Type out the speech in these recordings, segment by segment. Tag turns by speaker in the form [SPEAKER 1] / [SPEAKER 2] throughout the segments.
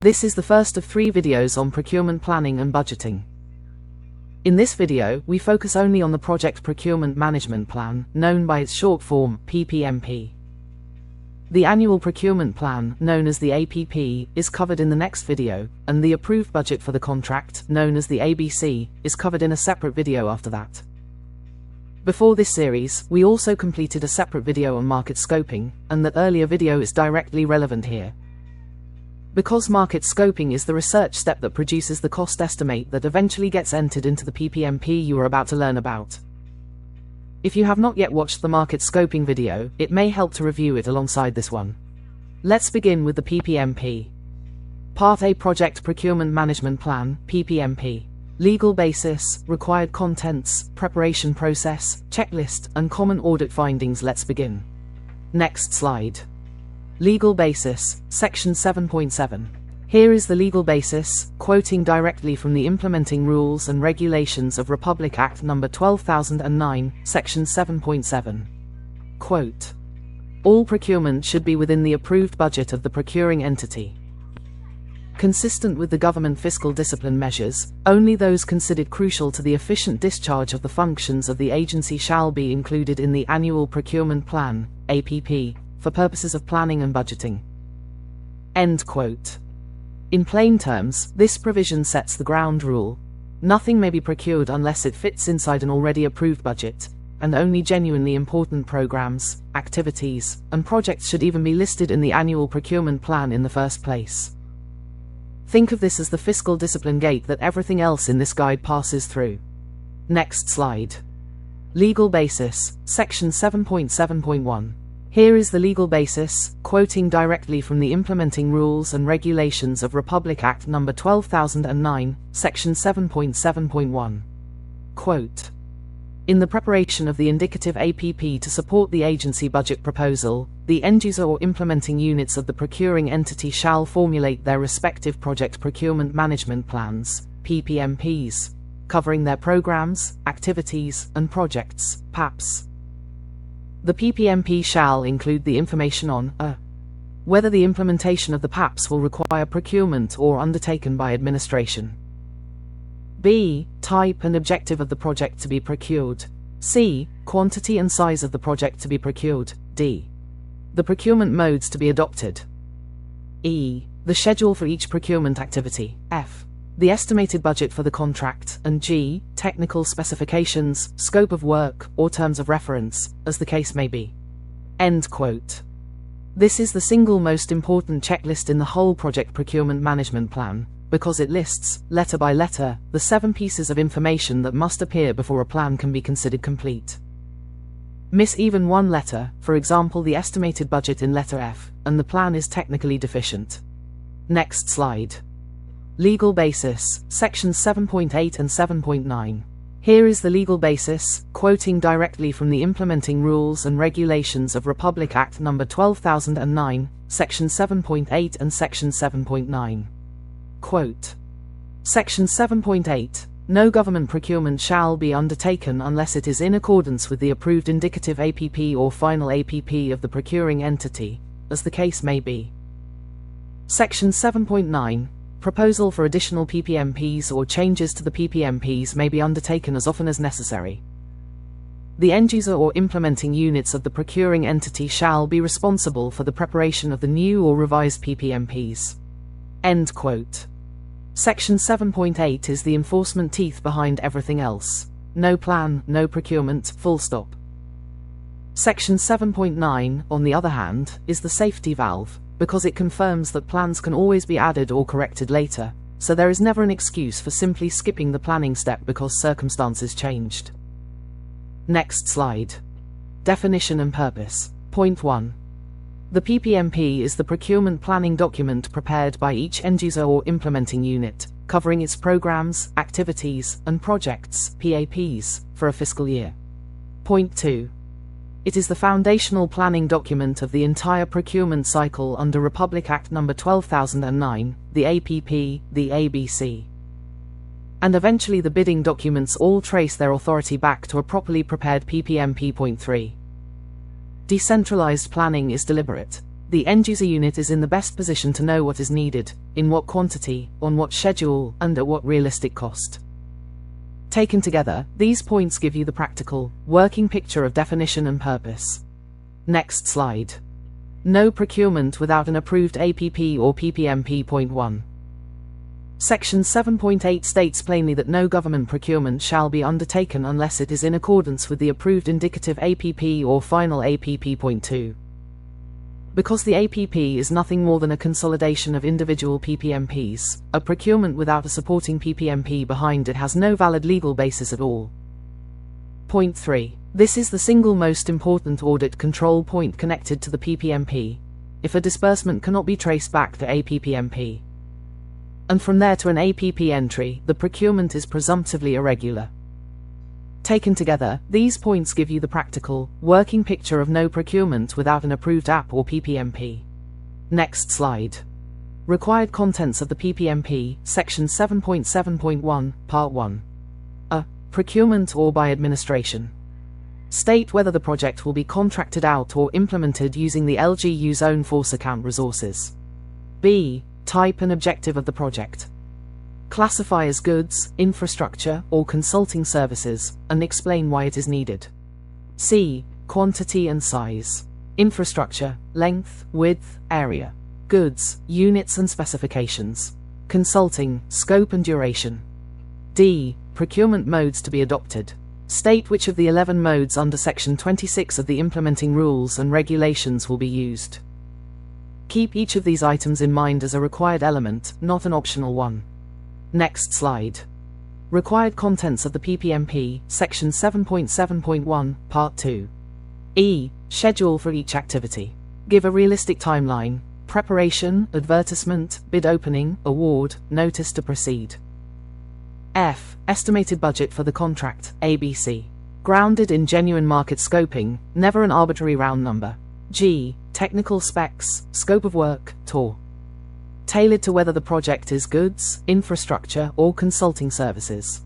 [SPEAKER 1] This is the first of 3 videos on procurement planning and budgeting. In this video, we focus only on the Project Procurement Management Plan, known by its short form, PPMP. The Annual Procurement Plan, known as the APP, is covered in the next video, and the Approved Budget for the Contract, known as the ABC, is covered in a separate video after that. Before this series, we also completed a separate video on market scoping, and that earlier video is directly relevant here. Because market scoping is the research step that produces the cost estimate that eventually gets entered into the PPMP you are about to learn about. If you have not yet watched the market scoping video, it may help to review it alongside this one. Let's begin with the PPMP. Part A, Project Procurement Management Plan, PPMP. Legal basis, required contents, preparation process, checklist, and common audit findings. Let's begin. Next slide. Legal basis, Section 7.7. Here is the legal basis, quoting directly from the Implementing Rules and Regulations of Republic Act No. 12,009, Section 7.7. Quote, "All procurement should be within the approved budget of the procuring entity. Consistent with the government fiscal discipline measures, only those considered crucial to the efficient discharge of the functions of the agency shall be included in the Annual Procurement Plan, APP, for purposes of planning and budgeting." End quote. In plain terms, this provision sets the ground rule. Nothing may be procured unless it fits inside an already approved budget, and only genuinely important programs, activities, and projects should even be listed in the annual procurement plan in the first place. Think of this as the fiscal discipline gate that everything else in this guide passes through. Next slide. Legal basis, Section 7.7.1. Here is the legal basis, quoting directly from the Implementing Rules and Regulations of Republic Act No. 12,009, Section 7.7.1. Quote, "In the preparation of the indicative APP to support the agency budget proposal, the end-user or implementing units of the procuring entity shall formulate their respective project procurement management plans, PPMPs, covering their programs, activities, and projects, PAPs. The PPMP shall include the information on whether the implementation of the PAPs will require procurement or undertaken by administration. B. Type and objective of the project to be procured. C. Quantity and size of the project to be procured. D. The procurement modes to be adopted. E. The schedule for each procurement activity. F. The estimated budget for the contract, and G. Technical specifications, scope of work, or terms of reference, as the case may be." End quote. This is the single most important checklist in the whole Project Procurement Management Plan, because it lists, letter by letter, the 7 pieces of information that must appear before a plan can be considered complete. Miss even one letter, for example the estimated budget in letter F, and the plan is technically deficient. Next slide. Legal basis, Sections 7.8 and 7.9. Here is the legal basis, quoting directly from the Implementing Rules and Regulations of Republic Act No. 12,009, Section 7.8 and Section 7.9. Quote, Section 7.8. No government procurement shall be undertaken unless it is in accordance with the approved indicative APP or final APP of the procuring entity, as the case may be. Section 7.9. Proposal for additional PPMPs or changes to the PPMPs may be undertaken as often as necessary. The end-user or implementing units of the procuring entity shall be responsible for the preparation of the new or revised PPMPs. End quote. Section 7.8 is the enforcement teeth behind everything else. No plan, no procurement, full stop. Section 7.9, on the other hand, is the safety valve, because it confirms that plans can always be added or corrected later, so there is never an excuse for simply skipping the planning step because circumstances changed. Next slide. Definition and purpose. Point 1. The PPMP is the procurement planning document prepared by each end-user or implementing unit, covering its programs, activities, and projects, PAPs, for a fiscal year. Point 2. It is the foundational planning document of the entire procurement cycle under Republic Act No. 12,009, the APP, the ABC. And eventually the bidding documents all trace their authority back to a properly prepared PPMP. Point 3. Decentralized planning is deliberate. the end-user unit is in the best position to know what is needed, in what quantity, on what schedule, and at what realistic cost. Taken together, these points give you the practical, working picture of definition and purpose. Next slide. No procurement without an approved APP or PPMP. Point 1. Section 7.8 states plainly that no government procurement shall be undertaken unless it is in accordance with the approved indicative APP or final APP. Point 2. Because the APP is nothing more than a consolidation of individual PPMPs, a procurement without a supporting PPMP behind it has no valid legal basis at all. Point 3. This is the single most important audit control point connected to the PPMP, if a disbursement cannot be traced back to a PPMP. And from there to an APP entry, the procurement is presumptively irregular. Taken together, these points give you the practical, working picture of no procurement without an approved app or PPMP. Next slide. Required contents of the PPMP, Section 7.7.1, Part 1. A. Procurement or by administration. State whether the project will be contracted out or implemented using the LGU's own force account resources. B. Type and objective of the project. Classify as goods, infrastructure, or consulting services, and explain why it is needed. C. Quantity and size. Infrastructure, length, width, area. Goods, units and specifications. Consulting, scope and duration. D. Procurement modes to be adopted. State which of the 11 modes under Section 26 of the implementing rules and regulations will be used. Keep each of these items in mind as a required element, not an optional one. Next slide. Required contents of the PPMP, Section 7.7.1, Part 2. E. Schedule for each activity. Give a realistic timeline: preparation, advertisement, bid opening, award, notice to proceed. F. Estimated budget for the contract, ABC. Grounded in genuine market scoping, never an arbitrary round number. G. Technical specs, scope of work, TOR. Tailored to whether the project is goods, infrastructure, or consulting services.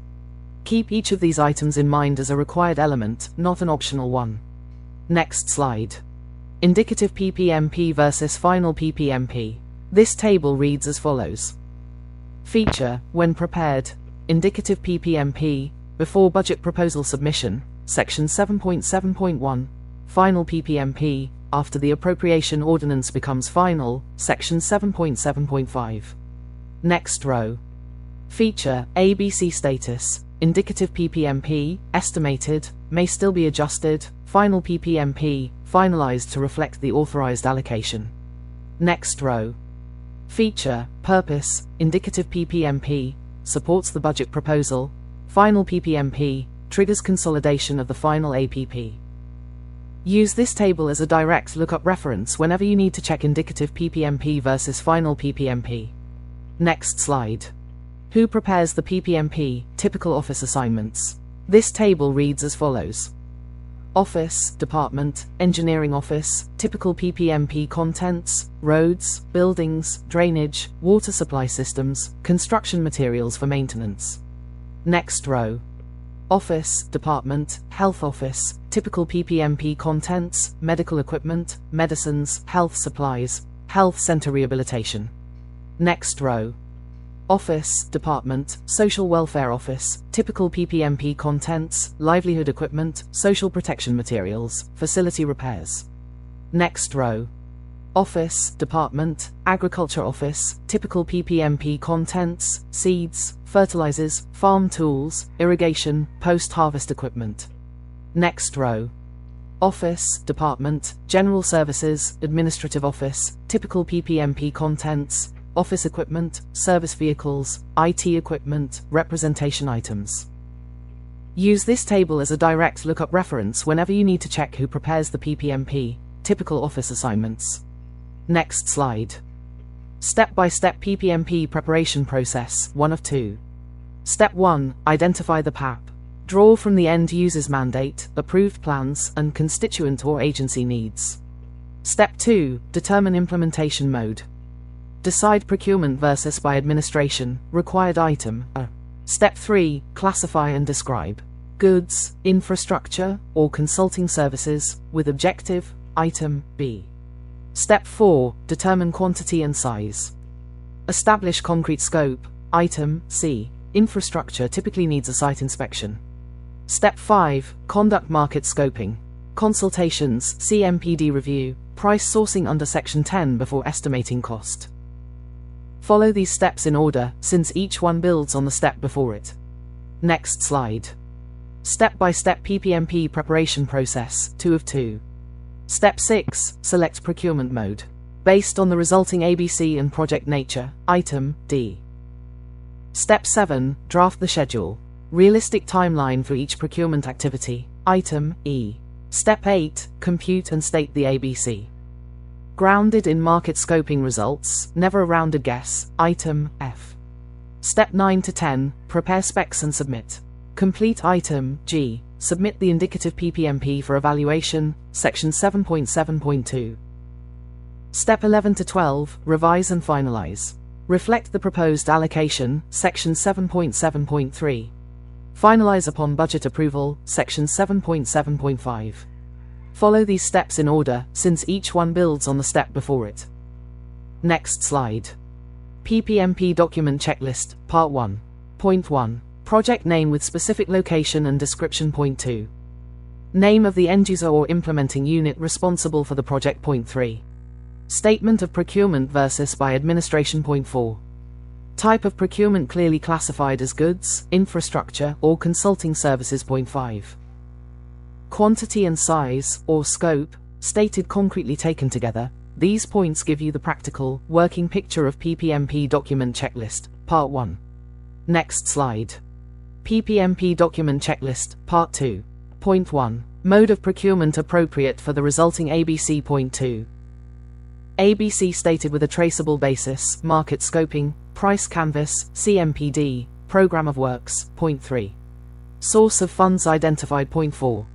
[SPEAKER 1] Keep each of these items in mind as a required element, not an optional one. Next slide. Indicative PPMP versus final PPMP. This table reads as follows. Feature, when prepared, indicative PPMP, before budget proposal submission, Section 7.7.1, final PPMP, after the appropriation ordinance becomes final, Section 7.7.5. Next row. Feature, ABC status, indicative PPMP, estimated, may still be adjusted, final PPMP, finalized to reflect the authorized allocation. Next row. Feature, purpose, indicative PPMP, supports the budget proposal, final PPMP, triggers consolidation of the final APP. Use this table as a direct lookup reference whenever you need to check indicative PPMP versus final PPMP. Next slide. Who prepares the PPMP? Typical office assignments. This table reads as follows. Office, Department, Engineering Office, typical PPMP contents, roads, buildings, drainage, water supply systems, construction materials for maintenance. Next row. Office, Department, Health Office, typical PPMP contents, medical equipment, medicines, health supplies, health center rehabilitation. Next row. Office, Department, Social Welfare Office, typical PPMP contents, livelihood equipment, social protection materials, facility repairs. Next row. Office, Department, Agriculture Office, typical PPMP contents, seeds, fertilizers, farm tools, irrigation, post-harvest equipment. Next row. Office, Department, General Services, Administrative Office, typical PPMP contents, office equipment, service vehicles, IT equipment, representation items. Use this table as a direct lookup reference whenever you need to check who prepares the PPMP, typical office assignments. Next slide. Step-by-step PPMP preparation process, 1 of 2. Step 1. Identify the PAP. Draw from the end user's mandate, approved plans, and constituent or agency needs. Step 2. Determine implementation mode. Decide procurement versus by administration, required item. Step 3. Classify and describe. Goods, infrastructure, or consulting services, with objective, item B. Step 4. Determine quantity and size. Establish concrete scope. Item C. Infrastructure typically needs a site inspection. Step 5. Conduct market scoping. Consultations, CMPD review, price sourcing under Section 10 before estimating cost. Follow these steps in order, since each one builds on the step before it. Next slide. Step-by-step PPMP preparation process, 2 of 2. Step 6. Select procurement mode. Based on the resulting ABC and project nature, Item D. Step 7. Draft the schedule. Realistic timeline for each procurement activity, Item E. Step 8. Compute and state the ABC. Grounded in market scoping results, never a rounded guess, Item F. Step 9 to 10. Prepare specs and submit. Complete Item G. Submit the indicative PPMP for evaluation, Section 7.7.2. Step 11 to 12. Revise and finalize. Reflect the proposed allocation, Section 7.7.3. Finalize upon budget approval, Section 7.7.5. Follow these steps in order, since each one builds on the step before it. Next slide. PPMP Document Checklist, Part 1. Point 1. Project name with specific location and description. Point 2. Name of the end-user or implementing unit responsible for the project. Point 3. Statement of procurement versus by administration. Point 4. Type of procurement clearly classified as goods, infrastructure, or consulting services. Point 5. Quantity and size, or scope, stated concretely taken together. These points give you the practical, working picture of PPMP Document Checklist, Part 1. Next slide. PPMP Document Checklist, Part 2. Point 1. Mode of procurement appropriate for the resulting ABC. Point 2. ABC stated with a traceable basis, market scoping, price canvas, CMPD, program of works. Point 3. Source of funds identified. Point 4.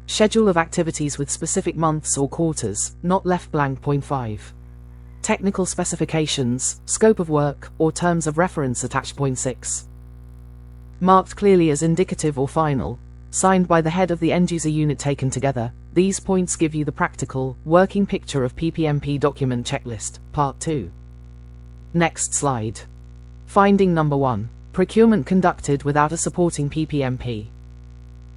[SPEAKER 1] Schedule of activities with specific months or quarters, not left blank. Point 5. Technical specifications, scope of work, or terms of reference attached. Point 6. Marked clearly as indicative or final, signed by the head of the end-user unit taken together. These points give you the practical, working picture of PPMP Document Checklist, Part 2. Next slide. Finding number 1. Procurement conducted without a supporting PPMP.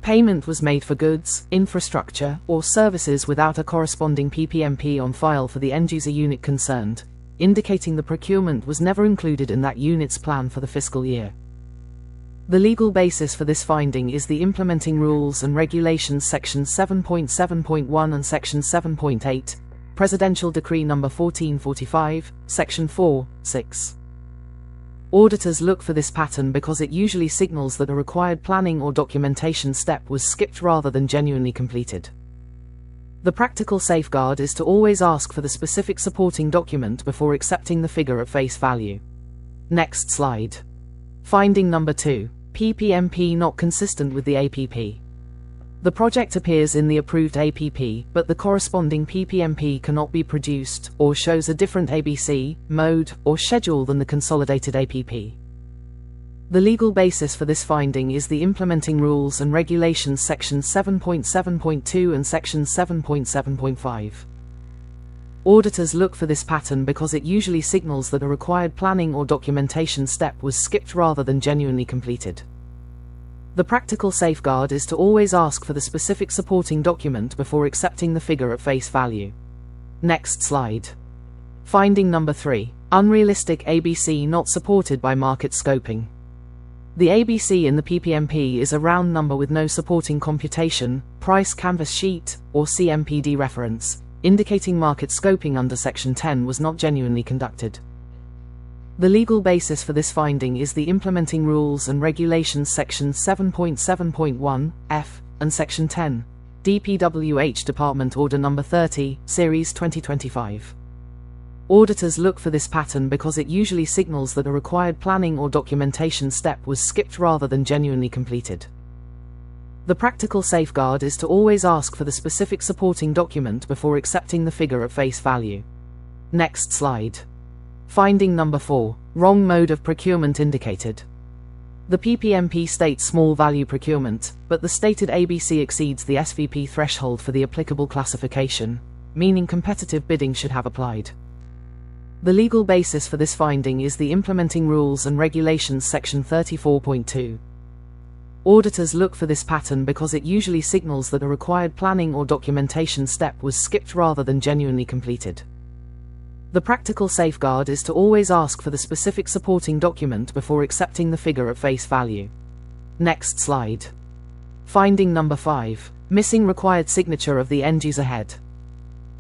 [SPEAKER 1] Payment was made for goods, infrastructure, or services without a corresponding PPMP on file for the end-user unit concerned, indicating the procurement was never included in that unit's plan for the fiscal year. The legal basis for this finding is the Implementing Rules and Regulations Section 7.7.1 and Section 7.8, Presidential Decree No. 1445, Section 4.6. Auditors look for this pattern because it usually signals that a required planning or documentation step was skipped rather than genuinely completed. The practical safeguard is to always ask for the specific supporting document before accepting the figure at face value. Next slide. Finding number 2. PPMP not consistent with the APP. The project appears in the approved APP, but the corresponding PPMP cannot be produced, or shows a different ABC, mode, or schedule than the consolidated APP. The legal basis for this finding is the Implementing Rules and Regulations Section 7.7.2 and Section 7.7.5. Auditors look for this pattern because it usually signals that a required planning or documentation step was skipped rather than genuinely completed. The practical safeguard is to always ask for the specific supporting document before accepting the figure at face value. Next slide. Finding number 3. Unrealistic ABC not supported by market scoping. The ABC in the PPMP is a round number with no supporting computation, price canvas sheet, or CMPD reference, indicating market scoping under Section 10 was not genuinely conducted. The legal basis for this finding is the Implementing Rules and Regulations Section 7.7.1, F, and Section 10, DPWH Department Order No. 30, Series 2025. Auditors look for this pattern because it usually signals that a required planning or documentation step was skipped rather than genuinely completed. The practical safeguard is to always ask for the specific supporting document before accepting the figure at face value. Next slide. Finding number 4. Wrong mode of procurement indicated. The PPMP states small value procurement, but the stated ABC exceeds the SVP threshold for the applicable classification. meaning competitive bidding should have applied. The legal basis for this finding is the Implementing Rules and Regulations section 34.2. Auditors look for this pattern because it usually signals that a required planning or documentation step was skipped rather than genuinely completed. The practical safeguard is to always ask for the specific supporting document before accepting the figure at face value. Next slide. Finding number 5. Missing required signature of the end-user head.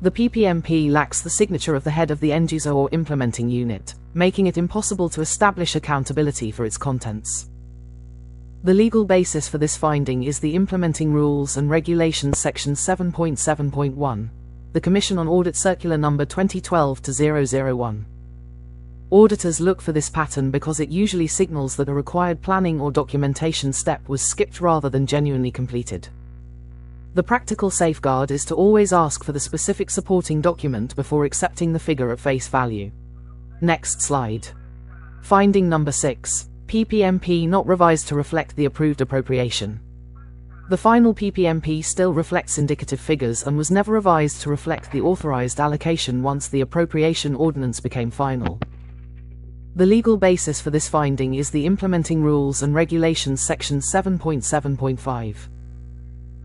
[SPEAKER 1] The PPMP lacks the signature of the head of the end-user or implementing unit, making it impossible to establish accountability for its contents. The legal basis for this finding is the Implementing Rules and Regulations section 7.7.1, the Commission on Audit Circular number 2012-001. Auditors look for this pattern because it usually signals that a required planning or documentation step was skipped rather than genuinely completed. The practical safeguard is to always ask for the specific supporting document before accepting the figure at face value. Next slide. Finding number 6. PPMP not revised to reflect the approved appropriation. The final PPMP still reflects indicative figures and was never revised to reflect the authorized allocation once the appropriation ordinance became final. The legal basis for this finding is the Implementing Rules and Regulations section 7.7.5.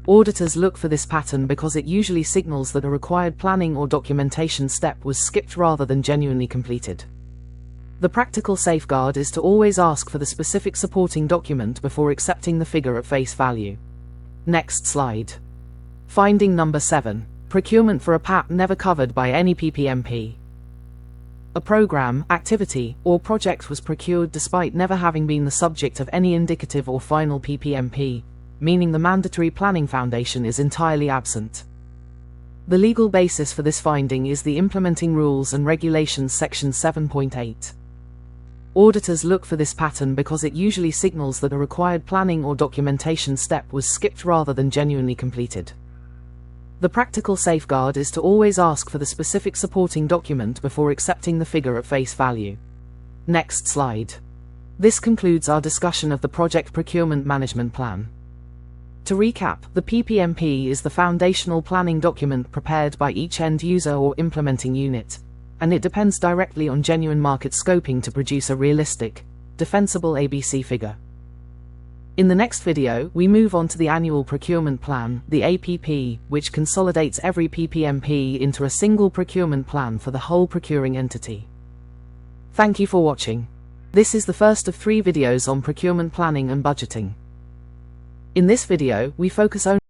[SPEAKER 1] Auditors look for this pattern because it usually signals that a required planning or documentation step was skipped rather than genuinely completed. The practical safeguard is to always ask for the specific supporting document before accepting the figure at face value. Next slide. Finding number 7. Procurement for a PAP never covered by any PPMP. A program, activity, or project was procured despite never having been the subject of any indicative or final PPMP, meaning the mandatory planning foundation is entirely absent. The legal basis for this finding is the Implementing Rules and Regulations section 7.8. Auditors look for this pattern because it usually signals that a required planning or documentation step was skipped rather than genuinely completed. The practical safeguard is to always ask for the specific supporting document before accepting the figure at face value. Next slide. This concludes our discussion of the Project Procurement Management Plan. To recap, the PPMP is the foundational planning document prepared by each end user or implementing unit, and it depends directly on genuine market scoping to produce a realistic, defensible ABC figure. In the next video, we move on to the Annual Procurement Plan, the APP, which consolidates every PPMP into a single procurement plan for the whole procuring entity. Thank you for watching. This is the first of 3 videos on procurement planning and budgeting. In this video, we focus only